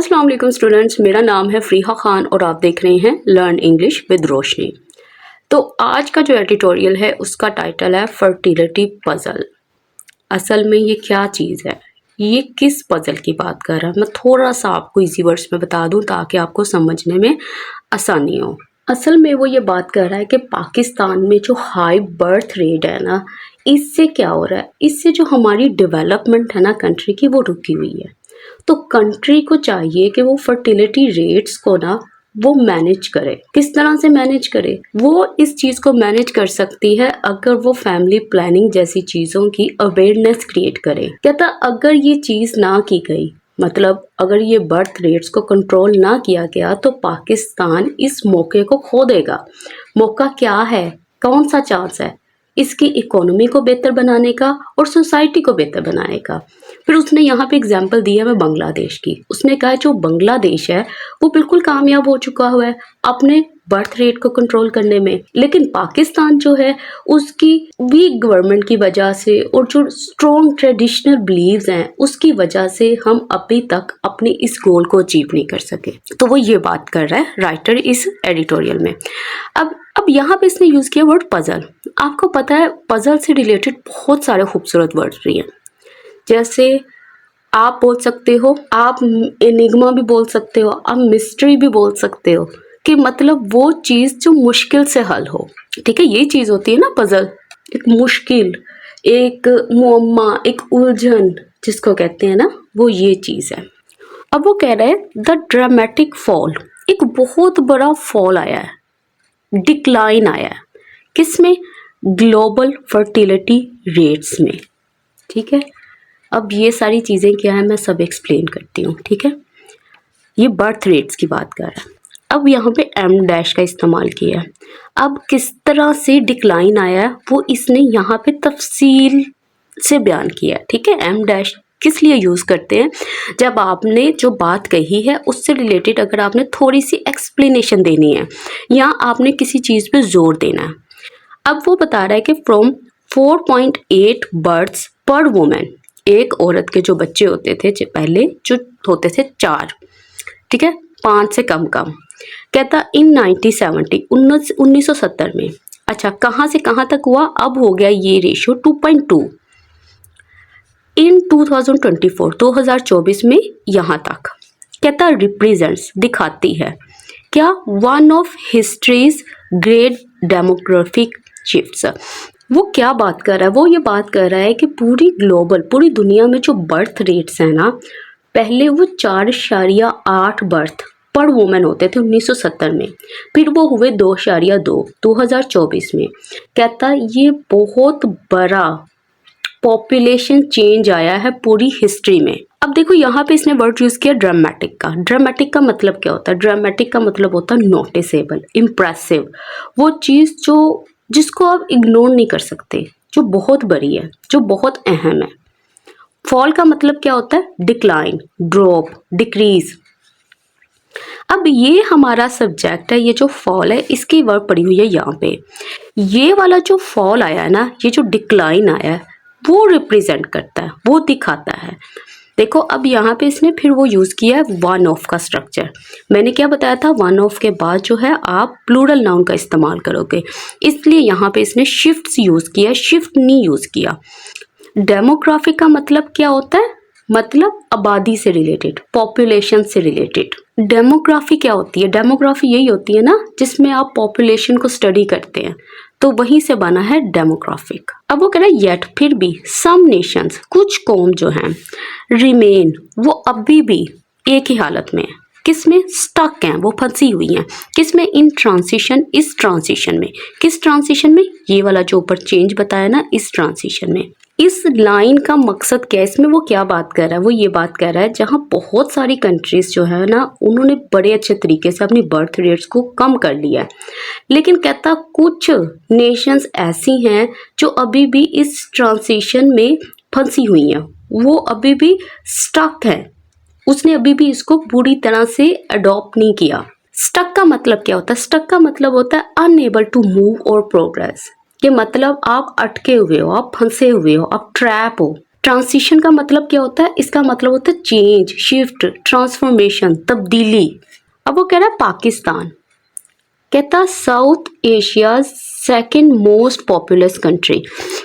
अस्सलाम वालेकुम स्टूडेंट्स, मेरा नाम है फ़रीहा ख़ान और आप देख रहे हैं लर्न इंग्लिश विद रोशनी। तो आज का जो एडिटोरियल है उसका टाइटल है फर्टिलिटी पज़ल। असल में ये क्या चीज़ है, ये किस पज़ल की बात कर रहा है, मैं थोड़ा सा आपको इजी वर्ड्स में बता दूं ताकि आपको समझने में आसानी हो। असल में वो ये बात कर रहा है कि पाकिस्तान में जो हाई बर्थ रेट है ना, इससे क्या हो रहा है, इससे जो हमारी डेवलपमेंट है ना कंट्री की, वो रुकी हुई है। तो कंट्री को चाहिए कि वो फर्टिलिटी रेट्स को ना वो मैनेज करे। किस तरह से मैनेज करे? वो इस चीज़ को मैनेज कर सकती है अगर वो फैमिली प्लानिंग जैसी चीज़ों की अवेयरनेस क्रिएट करे। कहता अगर ये चीज़ ना की गई, मतलब अगर ये बर्थ रेट्स को कंट्रोल ना किया गया तो पाकिस्तान इस मौके को खो देगा। मौका क्या है, कौन सा चांस है? इसकी इकोनॉमी को बेहतर बनाने का और सोसाइटी को बेहतर बनाने का। फिर उसने यहाँ पे एग्जाम्पल दिया है बांग्लादेश की। उसने कहा जो बांग्लादेश है वो बिल्कुल कामयाब हो चुका हुआ है अपने बर्थ रेट को कंट्रोल करने में, लेकिन पाकिस्तान जो है उसकी वीक गवर्नमेंट की वजह से और जो स्ट्रॉन्ग ट्रेडिशनल बिलीव्स हैं उसकी वजह से हम अभी तक अपने इस गोल को अचीव नहीं कर सके। तो वो ये बात कर रहा है राइटर इस एडिटोरियल में। अब यहाँ पे इसने यूज़ किया वर्ड पजल। आपको पता है पजल से रिलेटेड बहुत सारे खूबसूरत वर्ड्स भी हैं, जैसे आप बोल सकते हो, आप एनिग्मा भी बोल सकते हो, आप मिस्ट्री भी बोल सकते हो, कि मतलब वो चीज़ जो मुश्किल से हल हो। ठीक है, ये चीज़ होती है ना पजल, एक मुश्किल, एक मुअम्मा, एक उलझन जिसको कहते हैं ना, वो ये चीज़ है। अब वो कह रहे हैं द ड्रामेटिक फॉल, एक बहुत बड़ा फॉल आया है, डिक्लाइन आया है, किसमें? ग्लोबल फर्टिलिटी रेट्स में। ठीक है, अब ये सारी चीज़ें क्या है मैं सब एक्सप्लेन करती हूँ। ठीक है, ये बर्थ रेट्स की बात कर रहा है। अब यहाँ पे एम डैश का इस्तेमाल किया है। अब किस तरह से डिक्लाइन आया है वो इसने यहाँ पे तफसील से बयान किया है। ठीक है, एम डैश किस लिए यूज़ करते हैं? जब आपने जो बात कही है उससे रिलेटेड अगर आपने थोड़ी सी एक्सप्लेनेशन देनी है या आपने किसी चीज़ पे जोर देना है। अब वो बता रहा है कि फ्रॉम 4.8 बर्थ्स पर वुमेन, एक औरत के जो बच्चे होते थे पहले जो होते थे 4, ठीक है, 5 से कम। कहता इन 1970 में। अच्छा, कहाँ से कहाँ तक हुआ? अब हो गया ये रेशियो 2.2 इन 2024 में यहाँ तक। कहता रिप्रेजेंट्स, दिखाती है क्या? One of histories great demographic shifts. वो क्या बात कर रहा है? वो ये बात कर रहा है कि पूरी दुनिया में जो बर्थ रेट्स हैं ना, पहले वो 4.8 बर्थ पर वुमेन होते थे 1970 में, फिर वो हुए 2.2 2024 में। कहता ये बहुत बड़ा पॉपुलेशन चेंज आया है पूरी हिस्ट्री में। अब देखो यहाँ पे इसने वर्ड यूज़ किया ड्रामेटिक का। ड्रामेटिक का मतलब क्या होता है? ड्रामेटिक का मतलब होता है नोटिसेबल, इम्प्रेसिव, वो चीज़ जो जिसको आप इग्नोर नहीं कर सकते, जो बहुत बड़ी है, जो बहुत अहम है। फॉल का मतलब क्या होता है? Decline, drop, decrease. अब ये हमारा सब्जेक्ट है, ये जो फॉल है इसकी वर्ड पड़ी हुई है यहाँ पे। ये वाला जो फॉल आया है ना, ये जो डिक्लाइन आया है वो रिप्रेजेंट करता है, वो दिखाता है। देखो अब यहाँ पे इसने फिर वो यूज़ किया है वन ऑफ का स्ट्रक्चर। मैंने क्या बताया था? वन ऑफ के बाद जो है आप प्लूरल नाउन का इस्तेमाल करोगे, इसलिए यहाँ पे इसने शिफ्ट्स यूज़ किया, शिफ्ट नहीं यूज़ किया। डेमोग्राफिक का मतलब क्या होता है? मतलब आबादी से रिलेटेड, पॉपुलेशन से रिलेटेड। डेमोग्राफी क्या होती है? डेमोग्राफी यही होती है ना जिसमें आप पॉपुलेशन को स्टडी करते हैं, तो वहीं से बना है डेमोग्राफिक। अब वो कह रहा है येट, फिर भी, सम नेशंस, कुछ कौम जो हैं, रिमेन, वो अभी भी एक ही हालत में है। किसमें? स्टक हैं, वो फंसी हुई हैं। किसमें? इन ट्रांजिशन, इस ट्रांजिशन में। किस ट्रांजिशन में? ये वाला जो ऊपर चेंज बताया ना, इस ट्रांजिशन में। इस लाइन का मकसद क्या है? इसमें वो क्या बात कर रहा है? वो ये बात कर रहा है जहाँ बहुत सारी कंट्रीज जो है ना उन्होंने बड़े अच्छे तरीके से अपनी बर्थ रेट्स को कम कर लिया है, लेकिन कहता कुछ नेशंस ऐसी हैं जो अभी भी इस ट्रांजिशन में फंसी हुई हैं, वो अभी भी स्टक है। उसने अभी भी इसको पूरी तरह से अडॉप्ट नहीं किया। स्टक का मतलब क्या होता है? स्टक का मतलब होता है अनएबल टू मूव और प्रोग्रेस। कि मतलब आप अटके हुए हो, आप फंसे हुए हो, आप ट्रैप हो, ट्रांजिशन का मतलब क्या होता है? इसका मतलब होता है चेंज, शिफ्ट, ट्रांसफॉर्मेशन, तब्दीली। अब वो कह रहा है पाकिस्तान, कहता south Asia second most populous country,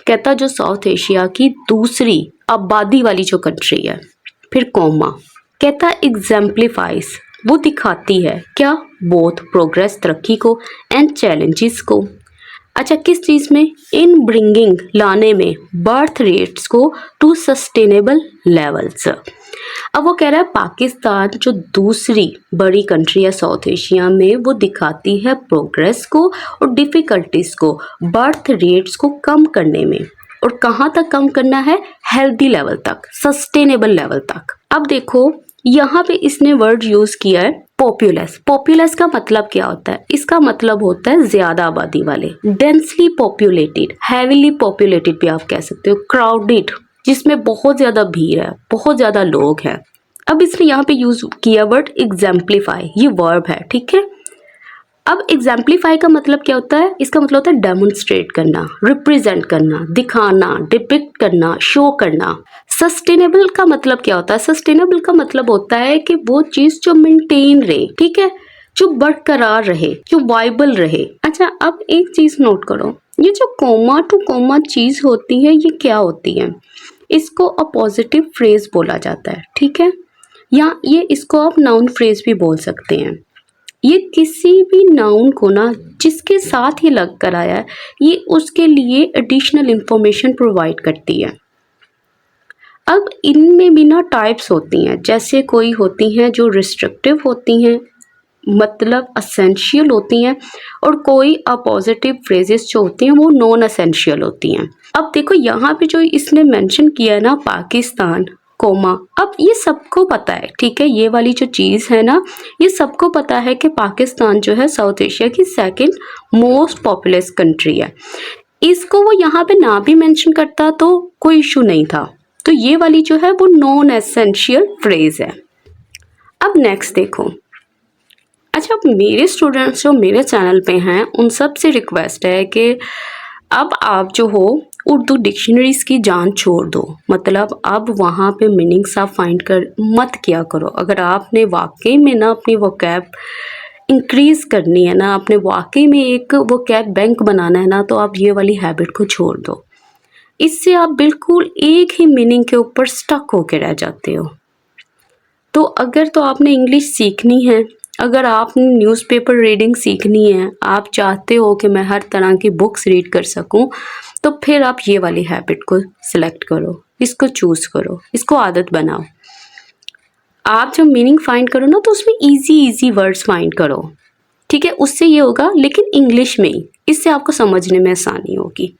कहता जो साउथ एशिया की दूसरी आबादी वाली जो कंट्री है। फिर कॉमा, कहता एग्जाम्पलीफाइज, वो दिखाती है क्या? बोथ प्रोग्रेस, तरक्की को, एंड चैलेंजेस को। अच्छा, किस चीज़ में? इन ब्रिंगिंग, लाने में, बर्थ रेट्स को टू सस्टेनेबल लेवल्स। अब वो कह रहा है पाकिस्तान जो दूसरी बड़ी कंट्री है साउथ एशिया में, वो दिखाती है प्रोग्रेस को और डिफ़िकल्टीज को, बर्थ रेट्स को कम करने में। और कहाँ तक कम करना है? हेल्दी लेवल तक, सस्टेनेबल लेवल तक। अब देखो यहाँ पे इसने वर्ड यूज किया है पॉपुलस। पॉपुलस का मतलब क्या होता है? इसका मतलब होता है ज्यादा आबादी वाले, डेंसली पॉपुलेटेड, हैवीली पॉपुलेटेड भी आप कह सकते हो, क्राउडेड, जिसमें बहुत ज्यादा भीड़ है, बहुत ज्यादा लोग हैं। अब इसने यहाँ पे यूज किया वर्ड एग्जाम्पलीफाई, ये वर्ब है, ठीक है। अब एग्जाम्पलीफाई का मतलब क्या होता है? इसका मतलब होता है डेमोन्स्ट्रेट करना, रिप्रेजेंट करना, दिखाना, डिपिक्ट करना, शो करना। सस्टेनेबल का मतलब क्या होता है? सस्टेनेबल का मतलब होता है कि वो चीज जो मेंटेन रहे, ठीक है, जो बरकरार रहे, जो वाइबल रहे। अच्छा, अब एक चीज नोट करो, ये जो कोमा टू कोमा चीज होती है, ये क्या होती है? इसको अपोजिटिव फ्रेज बोला जाता है, ठीक है, या ये इसको आप नाउन फ्रेज भी बोल सकते हैं। ये किसी भी नाउन को ना जिसके साथ ये लग कर आया है, ये उसके लिए एडिशनल इंफॉर्मेशन प्रोवाइड करती है। अब इनमें भी ना टाइप्स होती हैं, जैसे कोई होती हैं जो रिस्ट्रिक्टिव होती हैं, मतलब असेंशियल होती हैं, और कोई अपोजिटिव फ्रेजेस जो होती हैं वो नॉन असेंशियल होती हैं। अब देखो यहाँ पे जो इसने मेंशन किया है ना, पाकिस्तान कोमा, अब ये सबको पता है, ठीक है, ये वाली जो चीज़ है ना, ये सबको पता है कि पाकिस्तान जो है साउथ एशिया की सेकंड मोस्ट पॉपुलस कंट्री है। इसको वो यहाँ पे ना भी मेंशन करता तो कोई इशू नहीं था। तो ये वाली जो है वो नॉन एसेंशियल फ्रेज है। अब नेक्स्ट देखो, अच्छा, मेरे स्टूडेंट्स जो मेरे चैनल पे हैं उन सब से रिक्वेस्ट है कि अब आप जो हो उर्दू डिक्शनरीज की जान छोड़ दो, मतलब अब वहाँ पे मीनिंग्स आप फाइंड कर मत किया करो। अगर आपने वाकई में ना अपनी वोकैब इंक्रीज करनी है ना, अपने वाकई में एक वोकैब बैंक बनाना है ना, तो आप ये वाली हैबिट को छोड़ दो। इससे आप बिल्कुल एक ही मीनिंग के ऊपर स्टक होके रह जाते हो। तो अगर तो आपने इंग्लिश सीखनी है, अगर आपने न्यूज़पेपर रीडिंग सीखनी है, आप चाहते हो कि मैं हर तरह की बुक्स रीड कर सकूं, तो फिर आप ये वाली हैबिट को सिलेक्ट करो, इसको चूज करो, इसको आदत बनाओ। आप जब मीनिंग फाइंड करो ना, तो उसमें इजी वर्ड्स फाइंड करो, ठीक है, उससे ये होगा, लेकिन इंग्लिश में ही, इससे आपको समझने में आसानी होगी।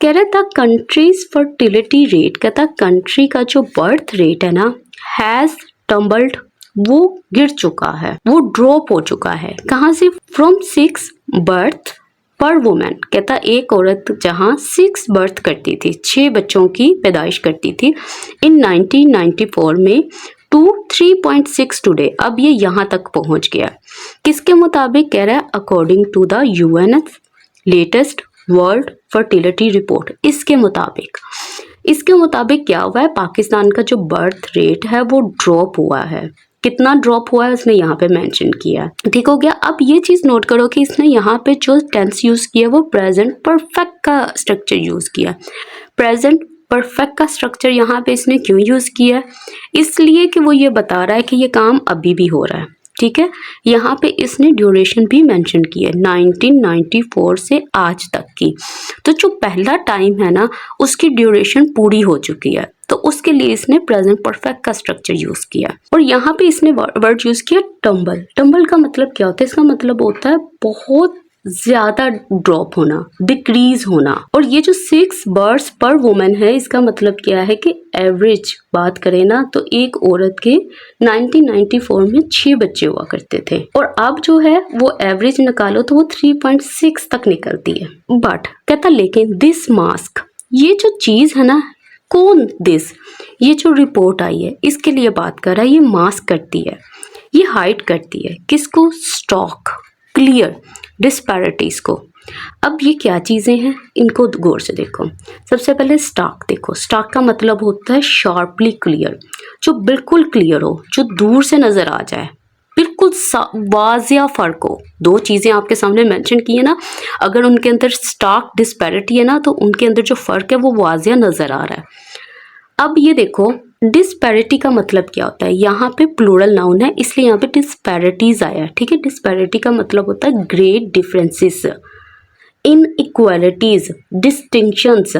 कह रहा था कंट्रीज फर्टिलिटी रेट, कहता कंट्री का जो बर्थ रेट है ना, हैज टम्बल्ड, वो गिर चुका है, वो ड्रॉप हो चुका है। कहाँ से? फ्रॉम 6 बर्थ पर वुमेन, कहता एक औरत जहाँ 6 बर्थ करती थी, 6 बच्चों की पैदाइश करती थी इन 1994 में, टू 3.6 टुडे, अब ये यहाँ तक पहुँच गया। किसके मुताबिक? कह रहा है according to the UN's latest world fertility report. इसके मुताबिक क्या हुआ है? पाकिस्तान का जो बर्थ रेट है वो ड्रॉप हुआ है। कितना ड्रॉप हुआ है उसने यहाँ पे मेंशन किया है, ठीक हो गया। अब ये चीज नोट करो कि इसने यहाँ पे जो टेंस यूज किया वो प्रेजेंट परफेक्ट का स्ट्रक्चर यूज किया। प्रेजेंट परफेक्ट का स्ट्रक्चर यहाँ पे इसने क्यों यूज किया? इसलिए कि वो ये बता रहा है कि ये काम अभी भी हो रहा है, ठीक है। यहाँ पे इसने ड्यूरेशन भी मेंशन की है, 1994 से आज तक की। तो जो पहला टाइम है ना, उसकी ड्यूरेशन पूरी हो चुकी है, तो उसके लिए इसने प्रेजेंट परफेक्ट का स्ट्रक्चर यूज किया। और यहाँ पे इसने वर्ड यूज किया टम्बल। टम्बल का मतलब क्या होता है? इसका मतलब होता है बहुत ज्यादा ड्रॉप होना, डिक्रीज होना। और ये जो 6 बर्ड्स पर वुमेन है, इसका मतलब क्या है कि एवरेज बात करें ना, तो एक औरत के 1994 में 6 बच्चे हुआ करते थे, और अब जो है वो एवरेज निकालो तो वो 3.6 तक निकलती है। बट कहता लेकिन दिस मास्क, ये जो चीज है ना, कौन दिस, ये जो रिपोर्ट आई है इसके लिए बात कर रहा है, ये मास्क करती है, ये हाइड करती है किसको? स्टॉक क्लियर डिस्पैरिटीज को, अब ये क्या चीज़ें हैं, इनको गौर से देखो। सबसे पहले स्टार्क देखो, स्टार्क का मतलब होता है शार्पली क्लियर, जो बिल्कुल क्लियर हो, जो दूर से नज़र आ जाए, बिल्कुल वाजिया फ़र्क हो। दो चीज़ें आपके सामने मेंशन की है ना, अगर उनके अंदर स्टार्क डिस्पैरिटी है ना, तो उनके अंदर जो फ़र्क है वो वाजिया नज़र आ रहा है। अब ये देखो, डिस्पैरिटी का मतलब क्या होता है, यहाँ पे प्लूरल नाउन है इसलिए यहाँ पे डिस्पैरिटीज आया है, ठीक है। डिस्पैरिटी का मतलब होता है ग्रेट डिफरेंसेस, इनइक्वालिटीज, डिस्टिंक्शंस,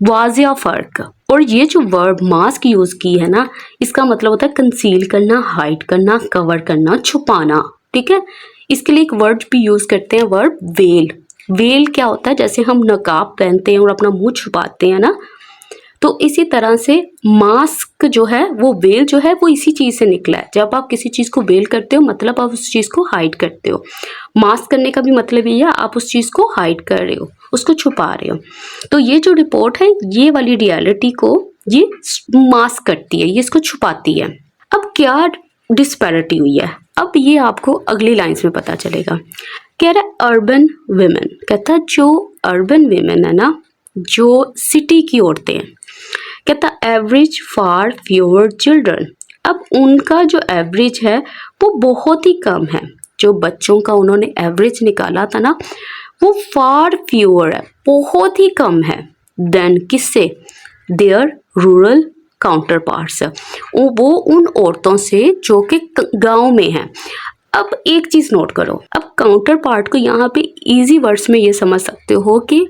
वाजिया फर्क। और ये जो वर्ब मास्क यूज की है ना, इसका मतलब होता है कंसील करना, हाइड करना, कवर करना, छुपाना, ठीक है। इसके लिए एक वर्ड भी यूज करते हैं, वर्ब वेल। वेल क्या होता है, जैसे हम नकाब पहनते हैं और अपना मुंह छुपाते हैं ना, तो इसी तरह से मास्क जो है, वो वेल जो है वो इसी चीज़ से निकला है। जब आप किसी चीज़ को वेल करते हो मतलब आप उस चीज़ को हाइड करते हो। मास्क करने का भी मतलब ये है, आप उस चीज़ को हाइड कर रहे हो, उसको छुपा रहे हो। तो ये जो रिपोर्ट है, ये वाली रियलिटी को ये मास्क करती है, ये इसको छुपाती है। अब क्या डिस्पैरिटी हुई है, अब ये आपको अगली लाइन्स में पता चलेगा। कह रहा है अर्बन वीमेन, कहता है जो अर्बन वीमेन है ना, जो सिटी की औरतें हैं, कहता एवरेज फार फ्यूअर चिल्ड्रन। अब उनका जो एवरेज है वो बहुत ही कम है, जो बच्चों का उन्होंने एवरेज निकाला था ना, वो फार फ्यूअर है, बहुत ही कम है देन किससे, देयर रूरल काउंटर पार्ट्स, वो उन औरतों से जो कि गांव में हैं। अब एक चीज़ नोट करो, अब काउंटर पार्ट को यहाँ पे इजी वर्ड्स में ये समझ सकते हो कि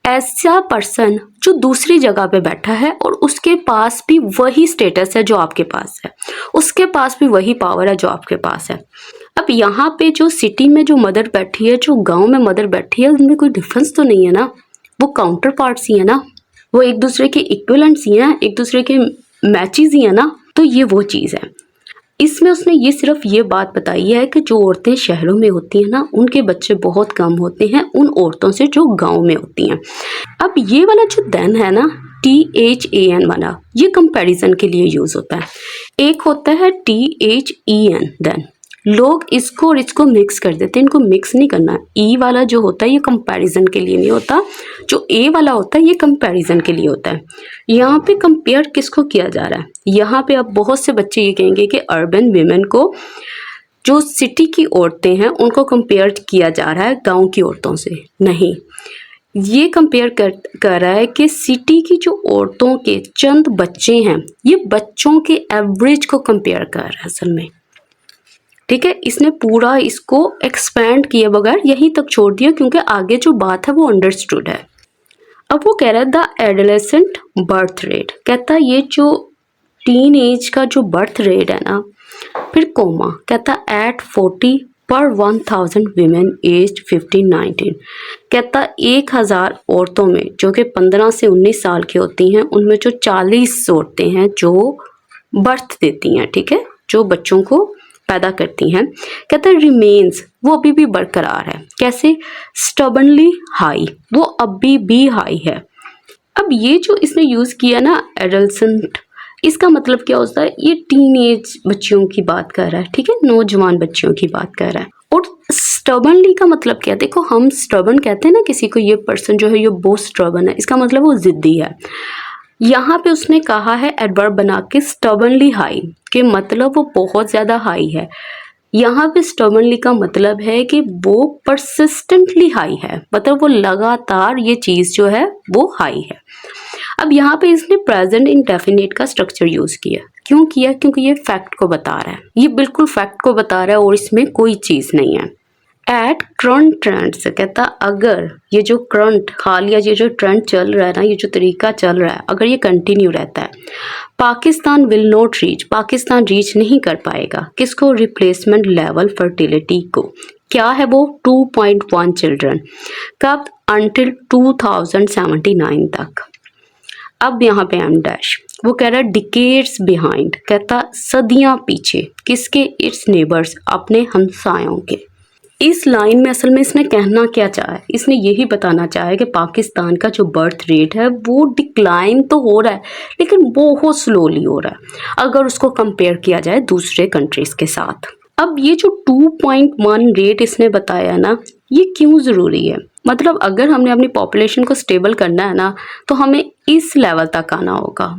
ऐसा पर्सन जो दूसरी जगह पे बैठा है और उसके पास भी वही स्टेटस है जो आपके पास है, उसके पास भी वही पावर है जो आपके पास है। अब यहाँ पे जो सिटी में जो मदर बैठी है, जो गांव में मदर बैठी है, उनमें कोई डिफरेंस तो नहीं है ना, वो काउंटर पार्ट्स ही है ना, वो एक दूसरे के इक्विवेलेंट्स ही हैं, एक दूसरे के मैचेस ही है ना। तो ये वो चीज़ है। इसमें उसने ये सिर्फ ये बात बताई है कि जो औरतें शहरों में होती हैं ना, उनके बच्चे बहुत कम होते हैं उन औरतों से जो गांव में होती हैं। अब ये वाला जो देन है ना, THAN वाला, ये कंपैरिजन के लिए यूज होता है। एक होता है THEN देन, लोग इसको और इसको मिक्स कर देते हैं, इनको मिक्स नहीं करना। ई वाला जो होता है ये कंपैरिजन के लिए नहीं होता, जो ए वाला होता है ये कंपैरिजन के लिए होता है। यहाँ पे कंपेयर किसको किया जा रहा है, यहाँ पे अब बहुत से बच्चे ये कहेंगे कि अर्बन वीमेन को, जो सिटी की औरतें हैं उनको कंपेयर किया जा रहा है गांव की औरतों से। नहीं, ये कंपेयर कर रहा है कि सिटी की जो औरतों के चंद बच्चे हैं, ये बच्चों के एवरेज को कंपेयर कर रहा है असल में, ठीक है। इसने पूरा इसको एक्सपैंड किए बगैर यहीं तक छोड़ दिया, क्योंकि आगे जो बात है वो अंडरस्टूड है। अब वो कह रहा है द एडोलेसेंट बर्थ रेट, कहता है ये जो टीन एज का जो बर्थ रेट है ना, फिर कोमा, कहता एट 40 पर 1000 वीमेन एज 15-19, कहता 1000 औरतों में जो कि 15 से 19 साल की होती हैं, उनमें जो 40 औरतें हैं जो बर्थ देती हैं, ठीक है, जो बच्चों को पैदा करती हैं, कहता है रिमेन्स, वो अभी भी बरकरार है। कैसे, स्टबनली हाई, वो अभी भी हाई है। अब ये जो इसने यूज़ किया ना एडोलेसेंट, इसका मतलब क्या होता है, ये टीन एज बच्चियों की बात कर रहा है, ठीक है, नौजवान बच्चियों की बात कर रहा है। और स्टबनली का मतलब क्या, देखो हम स्टबन कहते हैं ना किसी को, ये पर्सन जो है ये बहुत स्टबन है, इसका मतलब वो जिद्दी है। यहाँ पे उसने कहा है एडवर्ब बना के स्टबनली हाई, के मतलब वो बहुत ज़्यादा हाई है। यहाँ पे स्टबनली का मतलब है कि वो परसिस्टेंटली हाई है, मतलब वो लगातार ये चीज़ जो है वो हाई है। अब यहाँ पे इसने प्रेजेंट इंडेफिनिट का स्ट्रक्चर यूज़ किया। क्यों किया, क्योंकि ये फैक्ट को बता रहा है, ये बिल्कुल फैक्ट को बता रहा है और इसमें कोई चीज़ नहीं है। एट करंट ट्रेंड्स, कहता अगर ये जो करंट हालिया ये जो ट्रेंड चल रहा है ना, ये जो तरीका चल रहा है, अगर ये कंटिन्यू रहता है, Pakistan will not reach, Pakistan reach नहीं कर पाएगा किसको, रिप्लेसमेंट लेवल फर्टिलिटी को। क्या है वो, 2.1 चिल्ड्रन, कब, अंटिल 2079 तक। अब यहाँ पे एम डैश, वो कह रहा है डिकेड्स बिहाइंड, कहता सदियां पीछे, किसके, इट्स नेबर्स, अपने हमसायों के। इस लाइन में असल में इसने कहना क्या चाहा है, इसने यही बताना चाहा है कि पाकिस्तान का जो बर्थ रेट है वो डिक्लाइन तो हो रहा है लेकिन बहुत स्लोली हो रहा है अगर उसको कंपेयर किया जाए दूसरे कंट्रीज़ के साथ। अब ये जो 2.1 रेट इसने बताया ना, ये क्यों ज़रूरी है? मतलब अगर हमने अपनी पॉपुलेशन को स्टेबल करना है ना, तो हमें इस लेवल तक आना होगा,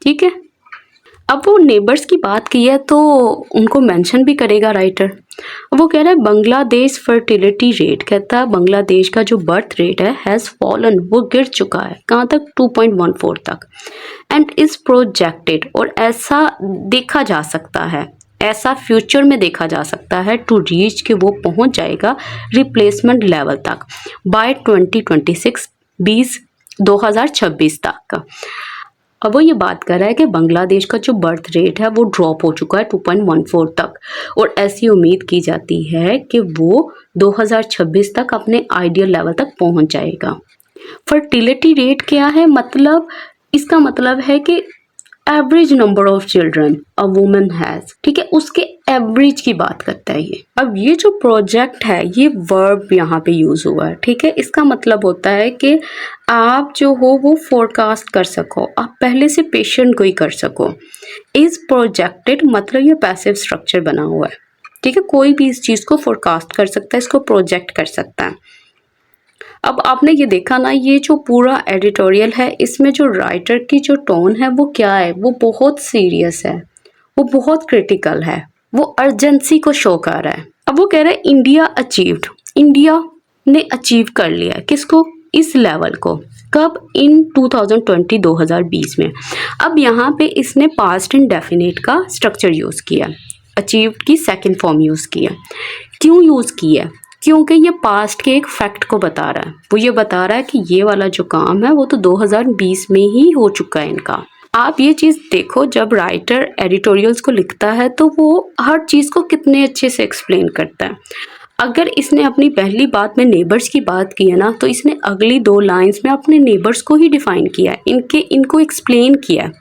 ठीक है। अब वो नेबर्स की बात की है तो उनको मेंशन भी करेगा राइटर। वो कह रहा है बांग्लादेश फर्टिलिटी रेट, कहता है बांग्लादेश का जो बर्थ रेट है हैज़ फॉलन, वो गिर चुका है कहाँ तक, 2.14 तक, एंड इज प्रोजेक्टेड, और ऐसा देखा जा सकता है, ऐसा फ्यूचर में देखा जा सकता है टू रीच कि वो पहुंच जाएगा रिप्लेसमेंट लेवल तक बाय 2026 2026 तक। अब वो ये बात कर रहा है कि बांग्लादेश का जो बर्थ रेट है वो ड्रॉप हो चुका है 2.14 तक, और ऐसी उम्मीद की जाती है कि वो 2026 तक अपने आइडियल लेवल तक पहुंच जाएगा। फर्टिलिटी रेट क्या है? मतलब इसका मतलब है कि average number of children a woman has, ठीक है, उसके एवरेज की बात करता है ये। अब ये जो प्रोजेक्ट है, ये वर्ब यहाँ पे यूज हुआ है, ठीक है। इसका मतलब होता है कि आप जो हो वो फोरकास्ट कर सको, आप पहले से पेशेंट को ही कर सको। इज प्रोजेक्टेड मतलब ये पैसिव स्ट्रक्चर बना हुआ है, ठीक है। कोई भी इस चीज को फोरकास्ट कर सकता है, इसको प्रोजेक्ट कर सकता है। अब आपने ये देखा ना, ये जो पूरा एडिटोरियल है, इसमें जो राइटर की जो टोन है वो क्या है, वो बहुत सीरियस है, वो बहुत क्रिटिकल है, वो अर्जेंसी को शो कर रहा है। अब वो कह रहा है इंडिया अचीव्ड, इंडिया ने अचीव कर लिया है किसको, इस लेवल को, कब, इन 2020 में। अब यहाँ पे इसने पास्ट इंडेफिनिट का स्ट्रक्चर यूज़ किया, अचीव्ड की सेकेंड फॉर्म यूज़ किया। क्यों यूज़ किया? क्योंकि ये पास्ट के एक फैक्ट को बता रहा है। वो ये बता रहा है कि ये वाला जो काम है वो तो 2020 में ही हो चुका है इनका। आप ये चीज़ देखो, जब राइटर एडिटोरियल्स को लिखता है तो वो हर चीज़ को कितने अच्छे से एक्सप्लेन करता है। अगर इसने अपनी पहली बात में नेबर्स की बात की है ना, तो इसने अगली 2 लाइंस में अपने नेबर्स को ही डिफाइन किया है, इनको एक्सप्लेन किया है।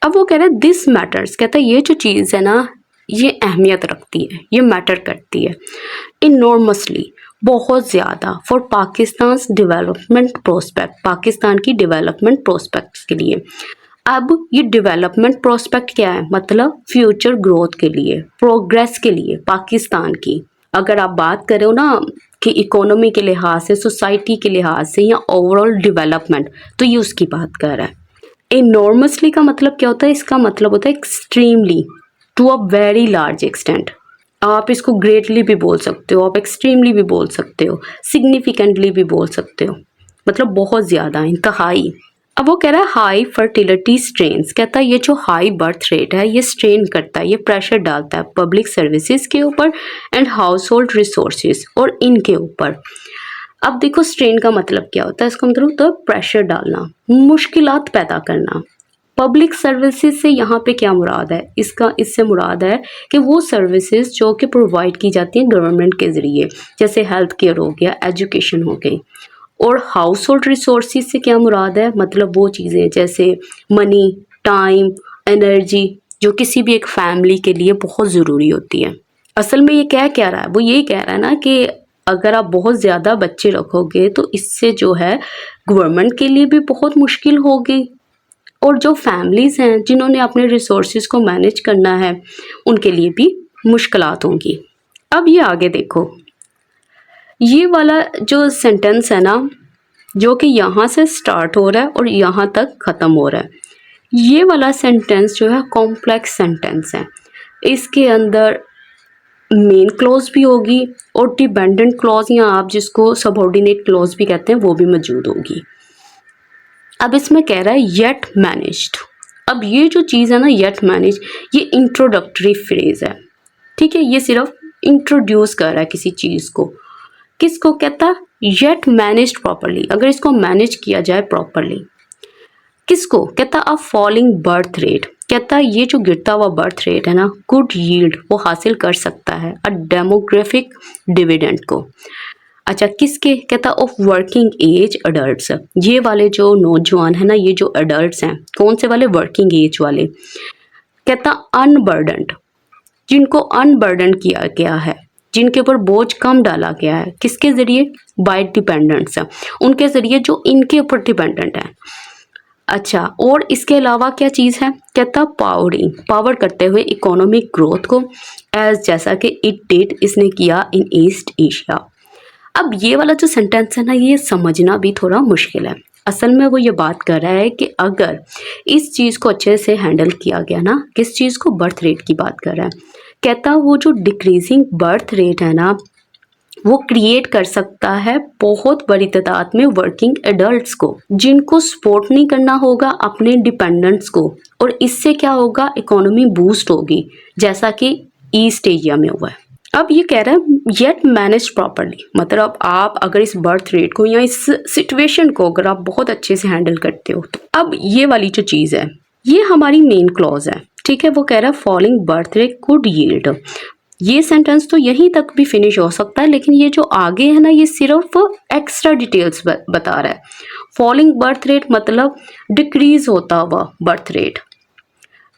अब वो कह रहा है दिस मैटर्स, कहता है ये जो चीज़ है ना, ये अहमियत रखती है, ये मैटर करती है इनॉर्मसली, बहुत ज़्यादा, for Pakistan development prospect, Pakistan की डेवलपमेंट प्रोस्पेक्ट के लिए। अब ये डेवलपमेंट प्रोस्पेक्ट क्या है? मतलब फ्यूचर ग्रोथ के लिए, प्रोग्रेस के लिए पाकिस्तान की। अगर आप बात करो ना कि इकोनॉमी के लिहाज से, सोसाइटी के लिहाज से, या ओवरऑल डेवलपमेंट, तो ये उसकी बात कर रहा है। इनॉर्मसली का मतलब क्या होता है? इसका मतलब होता है extremely, to a very large extent. आप इसको ग्रेटली भी बोल सकते हो, आप एक्सट्रीमली भी बोल सकते हो, सिग्निफिकेंटली भी बोल सकते हो, मतलब बहुत ज़्यादा, इंतहाई। अब वो कह रहा है हाई फर्टिलिटी स्ट्रेन्स, कहता है ये जो हाई बर्थ रेट है ये स्ट्रेन करता है, ये प्रेशर डालता है पब्लिक सर्विसेज के ऊपर एंड हाउस होल्ड रिसोर्सेज, और इनके ऊपर। अब देखो स्ट्रेन का मतलब क्या होता है? इसका मतलब होता है प्रेशर डालना, मुश्किलात पैदा करना। पब्लिक सर्विसेज से यहाँ पे क्या मुराद है? इससे मुराद है कि वो सर्विसेज जो कि प्रोवाइड की जाती हैं गवर्नमेंट के ज़रिए, जैसे हेल्थ केयर हो गया, एजुकेशन हो गई। और हाउस होल्ड रिसोर्सेज से क्या मुराद है? मतलब वो चीज़ें जैसे मनी, टाइम, एनर्जी, जो किसी भी एक फैमिली के लिए बहुत ज़रूरी होती है। असल में ये कह रहा है? वो यही कह रहा है ना कि अगर आप बहुत ज़्यादा बच्चे रखोगे तो इससे जो है गवर्नमेंट के लिए भी बहुत मुश्किल होगी, और जो फैमिलीज़ हैं जिन्होंने अपने रिसोर्सेज को मैनेज करना है उनके लिए भी मुश्किलात होंगी। अब ये आगे देखो, ये वाला जो सेंटेंस है ना, जो कि यहाँ से स्टार्ट हो रहा है और यहाँ तक ख़त्म हो रहा है, ये वाला सेंटेंस जो है कॉम्प्लेक्स सेंटेंस है। इसके अंदर मेन क्लॉज भी होगी और डिपेंडेंट क्लॉज, या आप जिसको सबऑर्डिनेट क्लॉज भी कहते हैं, वो भी मौजूद होगी। अब इसमें कह रहा है येट मैनेज्ड। अब ये जो चीज़ है ना येट मैनेज, ये इंट्रोडक्टरी फ्रेज है, ठीक है। ये सिर्फ इंट्रोड्यूस कर रहा है किसी चीज़ को। किसको कहता है? येट मैनेज्ड प्रॉपरली, अगर इसको मैनेज किया जाए प्रॉपरली। किसको कहता? अ फॉलिंग बर्थ रेट, कहता है ये जो गिरता हुआ बर्थ रेट है ना, गुड यील्ड वो हासिल कर सकता है अ डेमोग्राफिक डिविडेंड को। अच्छा किसके? कहता ऑफ वर्किंग एज अडल्ट्स, ये वाले जो नौजवान है ना, ये जो अडल्ट्स हैं, कौन से वाले? वर्किंग एज वाले। कहता अनबर्डन्ड, जिनको अनबर्डन किया गया है, जिनके ऊपर बोझ कम डाला गया है, किसके ज़रिए? बाय डिपेंडेंट्स, उनके ज़रिए जो इनके ऊपर डिपेंडेंट है। अच्छा, और इसके अलावा क्या चीज़ है? कहता पावरिंग, पावर करते हुए इकोनॉमिक ग्रोथ को, एज जैसा कि इट डिड, इसने किया इन ईस्ट एशिया। अब ये वाला जो सेंटेंस है ना, ये समझना भी थोड़ा मुश्किल है। असल में वो ये बात कर रहा है कि अगर इस चीज़ को अच्छे से हैंडल किया गया ना, किस चीज़ को, बर्थ रेट की बात कर रहा है। कहता वो जो डिक्रीजिंग बर्थ रेट है ना, वो क्रिएट कर सकता है बहुत बड़ी तादाद में वर्किंग एडल्ट्स को, जिनको सपोर्ट नहीं करना होगा अपने डिपेंडेंट्स को, और इससे क्या होगा, इकोनॉमी बूस्ट होगी, जैसा कि ईस्ट एशिया में हुआ है। अब ये कह रहा है येट मैनेज प्रॉपरली, मतलब आप अगर इस बर्थ रेट को या इस सिचुएशन को अगर आप बहुत अच्छे से हैंडल करते हो तो। अब ये वाली जो चीज़ है, ये हमारी मेन क्लॉज है, ठीक है। वो कह रहा है falling birth rate could yield. ये सेंटेंस तो यहीं तक भी फिनिश हो सकता है, लेकिन ये जो आगे है ना, ये सिर्फ एक्स्ट्रा डिटेल्स बता रहा है। फॉलिंग बर्थ रेट मतलब डिक्रीज होता हुआ बर्थ रेट।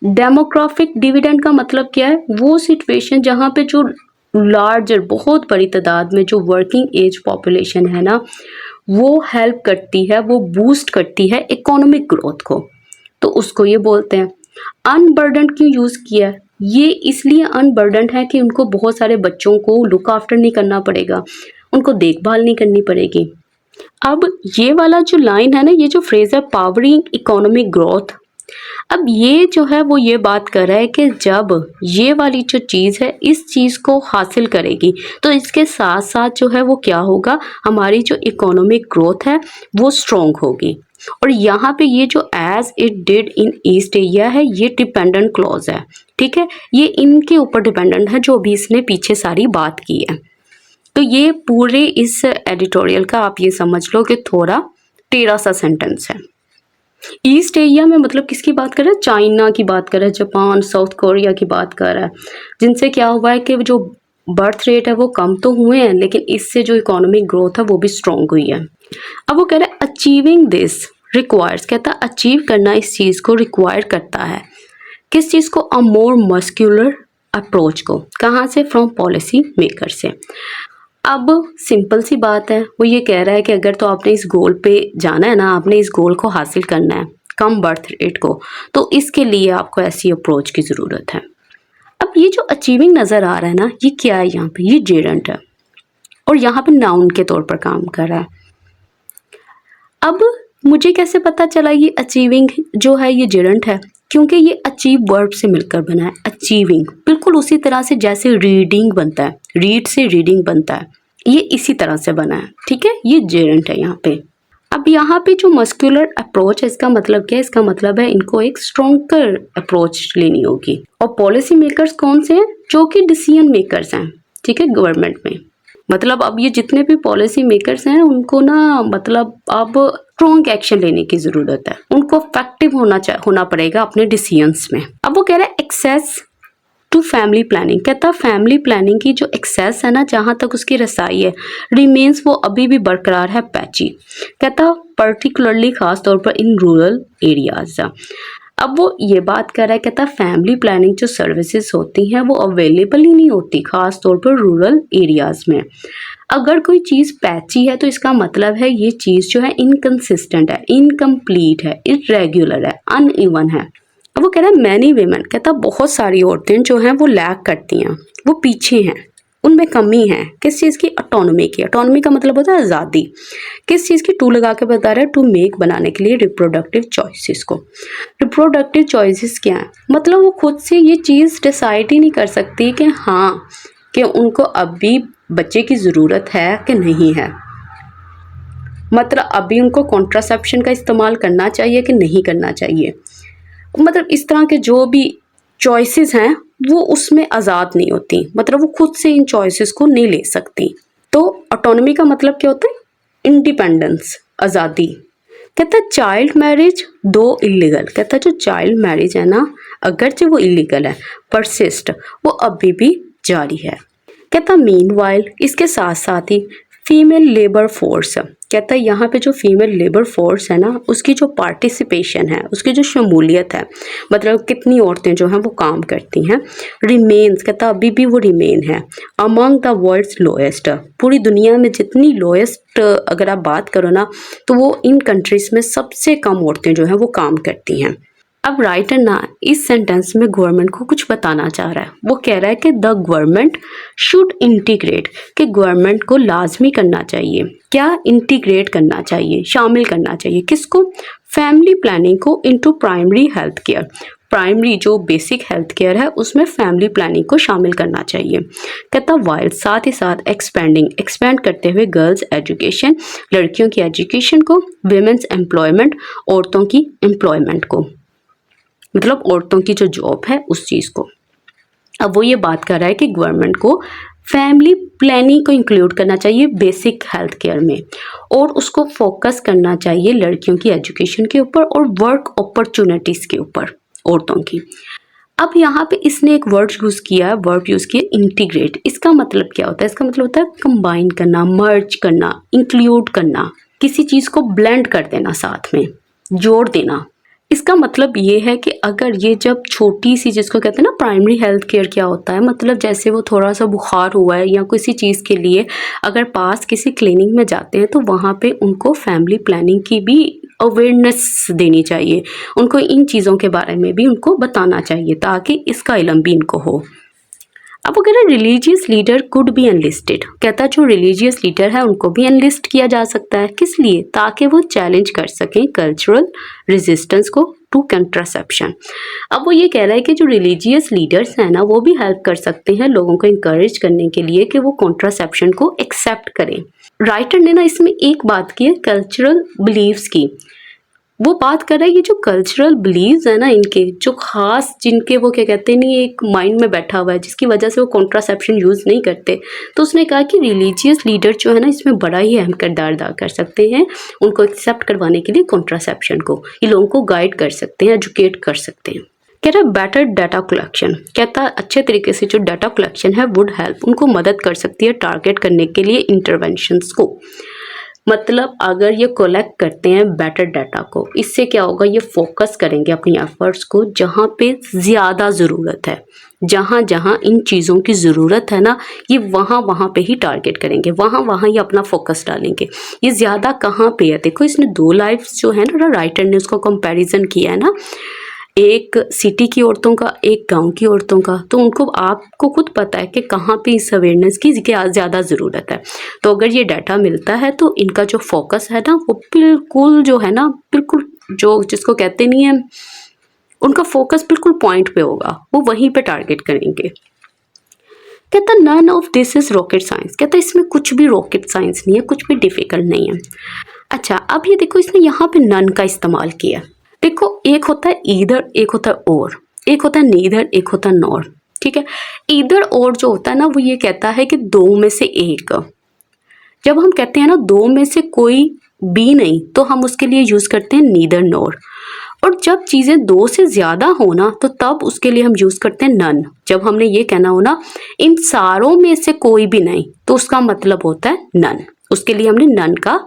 डेमोग्राफिक डिविडेंड का मतलब क्या है? वो सिचुएशन जहाँ पे जो लार्जर, बहुत बड़ी तादाद में जो वर्किंग एज पॉपुलेशन है ना, वो हेल्प करती है, वो बूस्ट करती है इकोनॉमिक ग्रोथ को, तो उसको ये बोलते हैं। अनबर्डन क्यों यूज़ किया है? ये इसलिए अनबर्डन है कि उनको बहुत सारे बच्चों को लुक आफ्टर नहीं करना पड़ेगा, उनको देखभाल नहीं करनी पड़ेगी। अब ये वाला जो लाइन है ना, ये जो फ्रेज है पावरिंग इकोनॉमिक ग्रोथ, अब ये जो है वो ये बात कर रहा है कि जब ये वाली जो चीज़ है इस चीज़ को हासिल करेगी, तो इसके साथ साथ जो है वो क्या होगा, हमारी जो इकोनॉमिक ग्रोथ है वो स्ट्रॉन्ग होगी। और यहाँ पे ये जो as it did in East Asia है, ये डिपेंडेंट क्लॉज है, ठीक है। ये इनके ऊपर डिपेंडेंट है जो अभी इसने पीछे सारी बात की है। तो ये पूरे इस एडिटोरियल का आप ये समझ लो कि थोड़ा टेढ़ा सा सेंटेंस है। ईस्ट एशिया में मतलब किसकी बात कर रहा है? चाइना की बात कर रहा है, जापान, साउथ कोरिया की बात कर रहा है, जिनसे क्या हुआ है कि जो बर्थ रेट है वो कम तो हुए हैं, लेकिन इससे जो इकोनॉमिक ग्रोथ है वो भी स्ट्रॉन्ग हुई है। अब वो कह रहा है अचीविंग दिस रिक्वायर्स, कहता है अचीव करना इस चीज़ को रिक्वायर करता है, किस चीज़ को? अ मोर मस्क्यूलर अप्रोच को, कहाँ से? फ्रॉम पॉलिसी मेकर से। अब सिंपल सी बात है, वो ये कह रहा है कि अगर तो आपने इस गोल पे जाना है ना, आपने इस गोल को हासिल करना है, कम बर्थ रेट को, तो इसके लिए आपको ऐसी अप्रोच की ज़रूरत है। अब ये जो अचीविंग नज़र आ रहा है ना, ये क्या है यहाँ पे? ये जेरेंट है और यहाँ पे नाउन के तौर पर काम कर रहा है। अब मुझे कैसे पता चला ये अचीविंग जो है ये जेरेंट है? क्योंकि ये अचीव वर्ब से मिलकर बना है। अचीविंग बिल्कुल उसी तरह से जैसे रीडिंग बनता है, रीड से रीडिंग बनता है, ये इसी तरह से बना है, ठीक है। ये जेरेंट है यहाँ पे। अब यहाँ पे जो मस्कुलर अप्रोच है, इसका मतलब क्या है? इसका मतलब है इनको एक स्ट्रॉन्गर अप्रोच लेनी होगी। और पॉलिसी मेकर्स कौन से हैं? जो कि डिसीजन मेकर्स हैं, ठीक है, गवर्नमेंट में। मतलब अब ये जितने भी पॉलिसी मेकर्स हैं उनको ना, मतलब अब स्ट्रॉन्ग एक्शन लेने की ज़रूरत है, उनको इफेक्टिव होना पड़ेगा अपने डिसीजंस में। अब वो कह रहा है एक्सेस टू फैमिली प्लानिंग, कहता फैमिली प्लानिंग की जो एक्सेस है ना, जहाँ तक उसकी रसाई है, रिमेन्स वो अभी भी बरकरार है, पैची। कहता पर्टिकुलरली ख़ास तौर पर इन रूरल एरियाज। अब वो ये बात कर रहा है, कहता फैमिली प्लानिंग जो सर्विसेज होती हैं वो अवेलेबल ही नहीं होती, ख़ास तौर पर रूरल एरियाज़ में। अगर कोई चीज़ पैची है तो इसका मतलब है ये चीज़ जो है इनकंसिस्टेंट है, इनकम्प्लीट है, इरेगुलर है, अनइवन है। अब वो कह रहा है मैनी वेमेन, कहता बहुत सारी औरतें जो हैं वो लैक करती हैं, वो पीछे हैं, उनमें कमी है। किस चीज़ की? ऑटोनॉमी की। ऑटोनॉमी का मतलब होता है आज़ादी। किस चीज़ की? टू लगा के बता रहा है, टू मेक बनाने के लिए रिप्रोडक्टिव चॉइसेस को। रिप्रोडक्टिव चॉइसेस क्या है? मतलब वो खुद से ये चीज़ डिसाइड ही नहीं कर सकती कि हाँ, कि उनको अभी बच्चे की ज़रूरत है कि नहीं है, मतलब अभी उनको कॉन्ट्रासेप्शन का इस्तेमाल करना चाहिए कि नहीं करना चाहिए। मतलब इस तरह के जो भी चॉइसेस हैं वो उसमें आज़ाद नहीं होती, मतलब वो खुद से इन चॉइसेस को नहीं ले सकती। तो ऑटोनॉमी का मतलब क्या होता है? इंडिपेंडेंस, आज़ादी। कहता है चाइल्ड मैरिज दो इलीगल, कहता है जो चाइल्ड मैरिज है ना, अगरचे वो इलीगल है, परसिस्ट, वो अभी भी जारी है। कहता मीनवाइल, इसके साथ साथ ही फीमेल लेबर फोर्स, कहता है यहाँ पे जो फीमेल लेबर फोर्स है ना उसकी जो पार्टिसिपेशन है, उसकी जो शमूलियत है, मतलब कितनी औरतें जो हैं वो काम करती हैं, रिमेन्स, कहता अभी भी वो रिमेन है अमंग द वर्ल्ड्स लोएस्ट, पूरी दुनिया में जितनी लोएस्ट अगर आप बात करो ना तो वो इन कंट्रीज में सबसे कम औरतें जो हैं वो काम करती हैं। अब राइटर ना इस सेंटेंस में गवर्नमेंट को कुछ बताना चाह रहा है। वो कह रहा है कि द गवर्नमेंट शुड इंटीग्रेट, कि गवर्नमेंट को लाजमी करना चाहिए, क्या इंटीग्रेट करना चाहिए, शामिल करना चाहिए किसको, फैमिली प्लानिंग को into primary health care, primary जो बेसिक हेल्थ केयर है उसमें फैमिली प्लानिंग को शामिल करना चाहिए। कहता वाइल, साथ ही साथ एक्सपेंड करते हुए गर्ल्स एजुकेशन, लड़कियों की एजुकेशन को, विमेंस एम्प्लॉयमेंट, औरतों की एम्प्लॉयमेंट को, मतलब औरतों की जो जॉब है उस चीज़ को। अब वो ये बात कर रहा है कि गवर्नमेंट को फैमिली प्लानिंग को इंक्लूड करना चाहिए बेसिक हेल्थ केयर में, और उसको फोकस करना चाहिए लड़कियों की एजुकेशन के ऊपर और वर्क अपॉर्चुनिटीज़ के ऊपर औरतों की। अब यहाँ पे इसने एक वर्ड यूज़ किया इंटीग्रेट। इसका मतलब क्या होता है, इसका मतलब होता है कंबाइन करना, मर्ज करना, इंक्लूड करना, किसी चीज़ को ब्लेंड कर देना, साथ में जोड़ देना। इसका मतलब ये है कि अगर ये जब छोटी सी, जिसको कहते हैं ना प्राइमरी हेल्थ केयर, क्या होता है, मतलब जैसे वो थोड़ा सा बुखार हुआ है या किसी चीज़ के लिए अगर पास किसी क्लिनिक में जाते हैं तो वहाँ पे उनको फैमिली प्लानिंग की भी अवेयरनेस देनी चाहिए, उनको इन चीज़ों के बारे में भी उनको बताना चाहिए ताकि इसका इल्म भी इनको हो। अब अगर religious leader could be enlisted, कहता जो रिलीजियस लीडर है उनको भी एनलिस्ट किया जा सकता है, किस लिए, ताकि वो चैलेंज कर सकें कल्चरल रेजिस्टेंस को टू कंट्रासेप्शन। अब वो ये कह रहा है कि जो रिलीजियस लीडर्स हैं ना वो भी हेल्प कर सकते हैं लोगों को इंकरेज करने के लिए कि वो कॉन्ट्रासेप्शन को एक्सेप्ट करें। राइटर ने ना इसमें एक बात की है कल्चरल बिलीव्स की, वो बात कर रहा है ये जो कल्चरल बिलीव्स है ना इनके, जो खास जिनके वो क्या कहते हैं नहीं एक माइंड में बैठा हुआ है जिसकी वजह से वो कॉन्ट्रासेप्शन यूज़ नहीं करते, तो उसने कहा कि रिलीजियस लीडर जो है ना इसमें बड़ा ही अहम किरदार अदा कर सकते हैं उनको एक्सेप्ट करवाने के लिए कॉन्ट्रासेप्शन को, ये लोगों को गाइड कर सकते हैं, एजुकेट कर सकते हैं। कह रहा है बेटर डाटा कलेक्शन, कहता अच्छे तरीके से जो डाटा कलेक्शन है वुड हेल्प, उनको मदद कर सकती है टारगेट करने के लिए इंटरवेंशंस को। मतलब अगर ये कलेक्ट करते हैं बेटर डाटा को, इससे क्या होगा, ये फोकस करेंगे अपनी एफर्ट्स को जहाँ पे ज़्यादा ज़रूरत है, जहाँ जहाँ इन चीज़ों की ज़रूरत है ना ये वहाँ वहाँ पे ही टारगेट करेंगे, वहाँ वहाँ ये अपना फोकस डालेंगे। ये ज़्यादा कहाँ पे है, देखो इसने दो लाइफ्स जो है ना राइटर ने उसको कंपैरिजन किया है ना, एक सिटी की औरतों का, एक गांव की औरतों का, तो उनको आपको खुद पता है कि कहाँ पे इस अवेयरनेस की ज़्यादा ज़रूरत है। तो अगर ये डाटा मिलता है तो इनका जो फोकस है ना वो बिल्कुल जो है ना बिल्कुल जो जिसको कहते नहीं है, उनका फोकस बिल्कुल पॉइंट पे होगा, वो वहीं पे टारगेट करेंगे। कहता none of this is rocket science, कहता इसमें कुछ भी रॉकेट साइंस नहीं है, कुछ भी डिफिकल्ट नहीं है। अच्छा अब ये देखो इसने यहाँ पे नन का इस्तेमाल किया। देखो एक होता है ईदर, एक होता है और, एक होता है नीदर, एक होता है नॉर, ठीक है। ईदर और जो होता है ना वो ये कहता है कि दो में से एक, जब हम कहते हैं ना दो में से कोई भी नहीं तो हम उसके लिए यूज़ करते हैं नीदर नॉर, और जब चीज़ें दो से ज़्यादा हो ना तो तब उसके लिए हम यूज़ करते हैं नन। जब हमने ये कहना हो ना इन सारों में से कोई भी नहीं तो उसका मतलब होता है नन, उसके लिए हमने नन का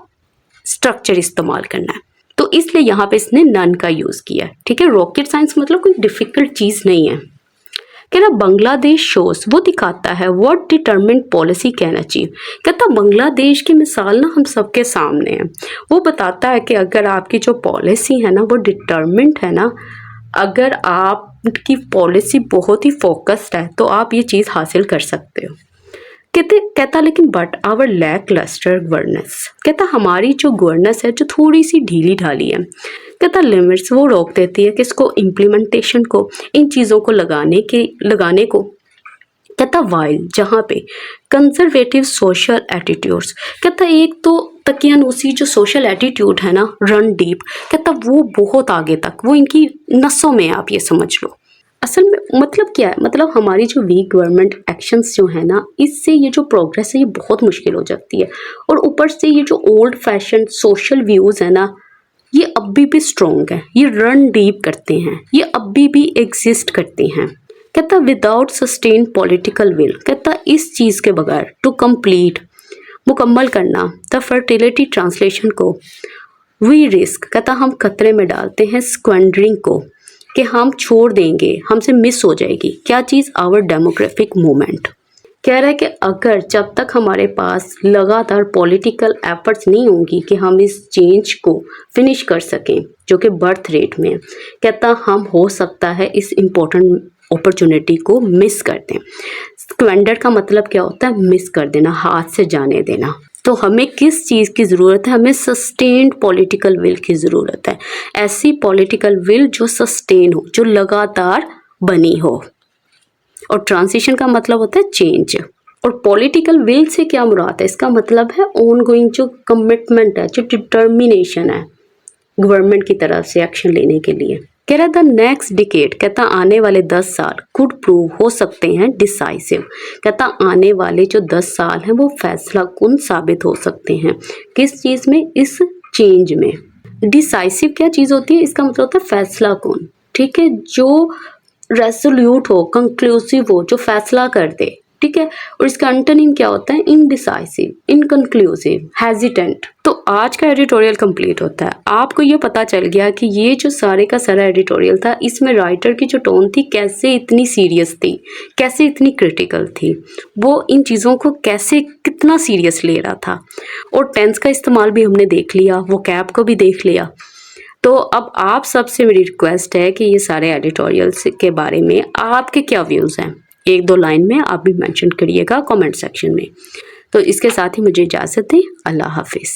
स्ट्रक्चर इस्तेमाल करना है, तो इसलिए यहाँ पे इसने नन का यूज़ किया, ठीक है। रॉकेट साइंस मतलब कोई डिफिकल्ट चीज़ नहीं है। कह रहा बांग्लादेश शोज, वो दिखाता है what determined policy can achieve, कहता बांग्लादेश की मिसाल ना हम सबके सामने है, वो बताता है कि अगर आपकी जो पॉलिसी है ना वो डिटरमिन्ड है ना, अगर आपकी पॉलिसी बहुत ही फोकस्ड है तो आप ये चीज़ हासिल कर सकते हो। कहता लेकिन but our lacklustre governance, कहता हमारी जो गवर्नेंस है जो थोड़ी सी ढीली ढाली है, कहता लिमिट्स वो रोक देती है किसको, इम्प्लीमेंटेशन को, इन चीज़ों को लगाने को। कहता वाइल जहाँ पे कंजर्वेटिव सोशल एटीट्यूड्स, कहता एक तो तकियानूसी जो सोशल एटीट्यूड है ना रन डीप, कहता वो बहुत आगे तक, वो इनकी नसों में, आप ये समझ लो। असल में मतलब क्या है, मतलब हमारी जो वीक गवर्नमेंट एक्शंस जो है ना इससे ये जो प्रोग्रेस है ये बहुत मुश्किल हो जाती है, और ऊपर से ये जो ओल्ड फैशन सोशल व्यूज़ है ना ये अभी भी स्ट्रॉन्ग है, ये रन डीप करते हैं, ये अभी भी एग्जिस्ट करते हैं। कहता विदाउट सस्टेन पॉलिटिकल विल, कहता इस चीज़ के बगैर टू कंप्लीट मुकम्मल करना, द फर्टिलिटी ट्रांसलेशन को वी रिस्क कहता हम खतरे में डालते हैं स्क्वेंडरिंग को, कि हम छोड़ देंगे, हमसे मिस हो जाएगी क्या चीज़, आवर डेमोग्राफिक मूवमेंट। कह रहा है कि अगर जब तक हमारे पास लगातार पॉलिटिकल एफर्ट्स नहीं होंगी कि हम इस चेंज को फिनिश कर सकें जो कि बर्थ रेट में, कहता हम हो सकता है इस इम्पोर्टेंट अपॉर्चुनिटी को मिस कर दें। स्क्वेंडर का मतलब क्या होता है, मिस कर देना, हाथ से जाने देना। तो हमें किस चीज़ की ज़रूरत है, हमें सस्टेन्ड पॉलिटिकल विल की ज़रूरत है, ऐसी पॉलिटिकल विल जो सस्टेन हो, जो लगातार बनी हो। और ट्रांजिशन का मतलब होता है चेंज। और पॉलिटिकल विल से क्या मुराद है, इसका मतलब है ऑन गोइंग जो कमिटमेंट है, जो डिटर्मिनेशन है गवर्नमेंट की तरफ से एक्शन लेने के लिए। कह रहा द नेक्स्ट डिकेड, कहता आने वाले 10 साल कुड प्रूव हो सकते हैं डिसाइसिव, कहता आने वाले जो 10 साल हैं वो फैसला कुन साबित हो सकते हैं। किस चीज़ में, इस चेंज में। डिसाइसिव क्या चीज़ होती है, इसका मतलब होता है फैसला कुन, ठीक है, जो रेसोल्यूट हो, कंक्लूसिव हो, जो फैसला कर दे, ठीक है। और इसका अंटरनेम क्या होता है, इनडिसाइसिव, इनकंक्लूसिव, हेजिटेंट। तो आज का एडिटोरियल कंप्लीट होता है। आपको ये पता चल गया कि ये जो सारे का सारा एडिटोरियल था, इसमें राइटर की जो टोन थी कैसे इतनी सीरियस थी, कैसे इतनी क्रिटिकल थी, वो इन चीज़ों को कैसे कितना सीरियस ले रहा था। और टेंस का इस्तेमाल भी हमने देख लिया, वो कैप को भी देख लिया। तो अब आप सबसे मेरी रिक्वेस्ट है कि ये सारे एडिटोरियल्स के बारे में आपके क्या व्यूज़ हैं, 1-2 लाइन में आप भी मेंशन करिएगा कमेंट सेक्शन में। तो इसके साथ ही मुझे इजाज़त दें, अल्लाह हाफिज़।